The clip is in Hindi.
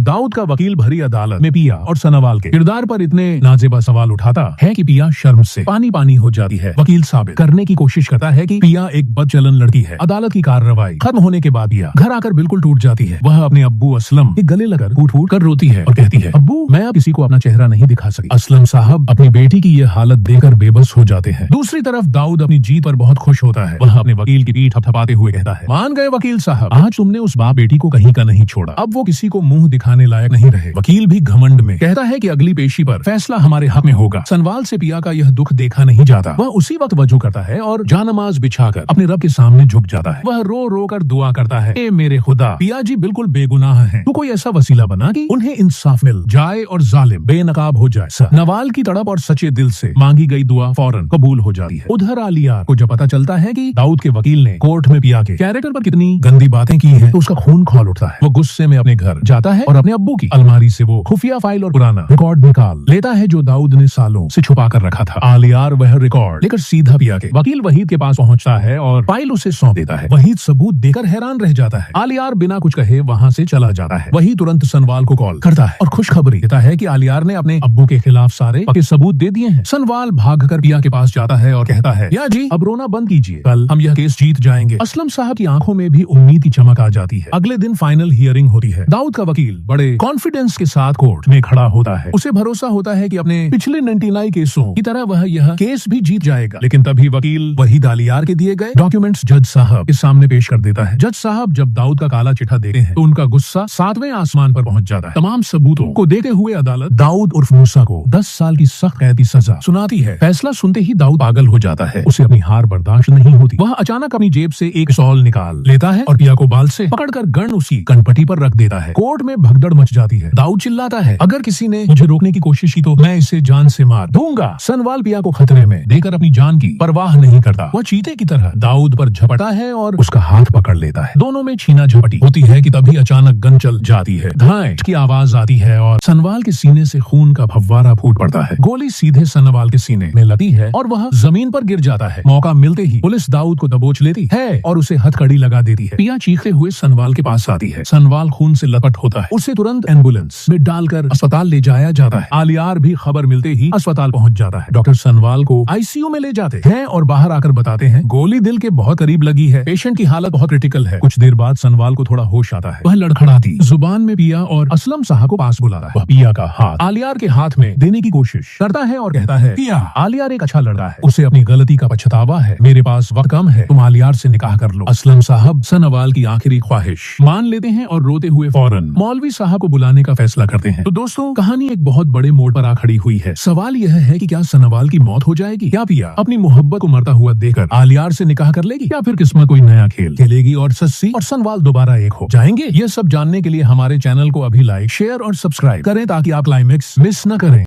दाऊद का वकील भरी अदालत में पिया और सनावाल के किरदार पर इतने नाजेबा सवाल उठाता है कि पिया शर्म से पानी पानी हो जाती है। वकील साबित करने की कोशिश करता है कि पिया एक बदचलन लड़की है। अदालत की कार्रवाई खत्म होने के बाद पिया घर आकर बिल्कुल टूट जाती है। वह अपने अब्बू असलम के गले लगकर फूट फूट कर रोती है और कहती है, अब्बू मैं अब किसी को अपना चेहरा नहीं दिखा सकी। असलम साहब अपनी बेटी की यह हालत देखकर बेबस हो जाते हैं। दूसरी तरफ दाऊद अपनी जीत पर बहुत खुश होता है। वह अपने वकील की पीठ थपथपाते हुए कहता है, मान गए वकील साहब, आज तुमने उस बाप बेटी को कहीं का नहीं छोड़ा। अब वो किसी को मुंह दिखाने लायक नहीं रहे। वकील भी घमंड में कहता है कि अगली पेशी पर फैसला हमारे हक में होगा। सनवाल से पिया का यह दुख देखा नहीं जाता। वह उसी वक्त वजू करता है और जानमाज बिछाकर अपने रब के सामने झुक जाता है। वह रो रो कर दुआ करता है, ए मेरे खुदा, पिया जी बिल्कुल बेगुनाह हैं। तू कोई ऐसा वसीला बना कि उन्हें इंसाफ मिल जाए और जालिम बेनकाब हो जाए। नवाल की तड़प और सच्चे दिल से मांगी गई दुआ फौरन कबूल हो जाती है। उधर आलियार को जब पता चलता है कि दाऊद के वकील ने कोर्ट में पिया के कैरेक्टर पर कितनी गंदी बातें की हैं, तो उसका खून खौल उठता है। वो गुस्से में अपने घर जाता है और अपने अब्बू की अलमारी से वो खुफिया फाइल और पुराना रिकॉर्ड निकाल लेता है जो दाऊद ने सालों से छुपा कर रखा था। आलियार वह रिकॉर्ड लेकर सीधा पिया के वकील वहीद के पास पहुंचता है और फाइल उसे सौंप देता है। वहीद सबूत देकर हैरान रह जाता है। आलियार बिना कुछ कहे वहां से चला जाता है। वही तुरंत सनवाल को कॉल करता है और खुशखबरी देता है कि आलियार ने अपने अब्बू के खिलाफ सारे पक्के सबूत दे दिए हैं। सनवाल भागकर पिया के पास जाता है और कहता है, पिया जी अब रोना बंद कीजिए, कल हम यह केस जीत जाएंगे। असलम साहब की आंखों में भी उम्मीद की चमक आ जाती है। अगले दिन फाइनल हियरिंग होती है। दाऊद का वकील बड़े कॉन्फिडेंस के साथ कोर्ट में खड़ा होता है। उसे भरोसा होता है कि अपने पिछले 99 केसों की तरह वह यह केस भी जीत जाएगा। लेकिन तभी वकील वहीद आलियार के दिए गए डॉक्यूमेंट्स जज साहब के सामने पेश कर देता है। जज साहब जब दाऊद का काला चिट्ठा देखते हैं तो उनका गुस्सा 7वें आसमान पर पहुंच जाता है। तमाम सबूतों को देखते हुए अदालत दाऊद उर्फ मूसा को 10 साल की सख्त कैद की सजा सुनाती है। फैसला सुनते ही दाऊद पागल हो जाता है। उसे अपनी हार बर्दाश्त नहीं होती। वह अचानक अपनी जेब से एक पिस्तौल निकाल लेता है और पिया को बाल से पकड़कर गन उसकी कनपटी पर रख देता है। कोर्ट में भगदड़ मच जाती है। दाऊद चिल्लाता है, अगर किसी ने मुझे रोकने की कोशिश की तो मैं इसे जान से मार दूंगा। सनवाल पिया को खतरे में देकर अपनी जान की परवाह नहीं करता। वह चीते की तरह दाऊद पर झपटा है और उसका हाथ पकड़ लेता है। दोनों में छीना झपटी होती है कि तभी अचानक गन चल जाती है। धाए की आवाज आती है और सनवाल के सीने से खून का फव्वारा फूट पड़ता है। गोली सीधे सनवाल के सीने में लगती है और वह जमीन पर गिर जाता है। मौका मिलते ही पुलिस दाऊद को दबोच लेती है और उसे हथकड़ी लगा देती है। पिया चीखते हुए सनवाल के पास आती है। सनवाल खून से लपट होता है। उसे तुरंत एम्बुलेंस में डालकर अस्पताल ले जाया जाता है। आलियार भी खबर मिलते ही अस्पताल पहुंच जाता है। डॉक्टर सनवाल को आईसीयू में ले जाते हैं और बाहर आकर बताते हैं, गोली दिल के बहुत करीब लगी है, पेशेंट की हालत बहुत क्रिटिकल है। कुछ देर बाद सनवाल को थोड़ा होश आता है। वह लड़खड़ाती जुबान में पिया और असलम साहब को पास बुलाता है। वह पिया का हाथ आलियार के हाथ में देने की कोशिश करता है और कहता है, पिया आलियार एक अच्छा लड़का है, उसे अपनी गलती का पछतावा है, मेरे पास वक्त कम है, तुम आलियार से निकाह कर लो। असलम साहब सनवाल की आखिरी ख्वाहिश मान लेते हैं और रोते हुए फौरन मौलवी साहब को बुलाने का फैसला करते हैं। तो दोस्तों कहानी एक बहुत बड़े मोड़ पर आ खड़ी हुई है। सवाल यह है कि क्या सनवाल की मौत हो जाएगी, क्या पिया अपनी मोहब्बत को मरता हुआ देखकर आलियार से निकाह कर लेगी, या फिर किस्मत कोई नया खेल खेलेगी और सस्सी और सनवाल दोबारा एक हो जाएंगे। ये सब जानने के लिए हमारे चैनल को अभी लाइक, शेयर और सब्सक्राइब करें ताकि आप क्लाइमेक्स मिस न करें।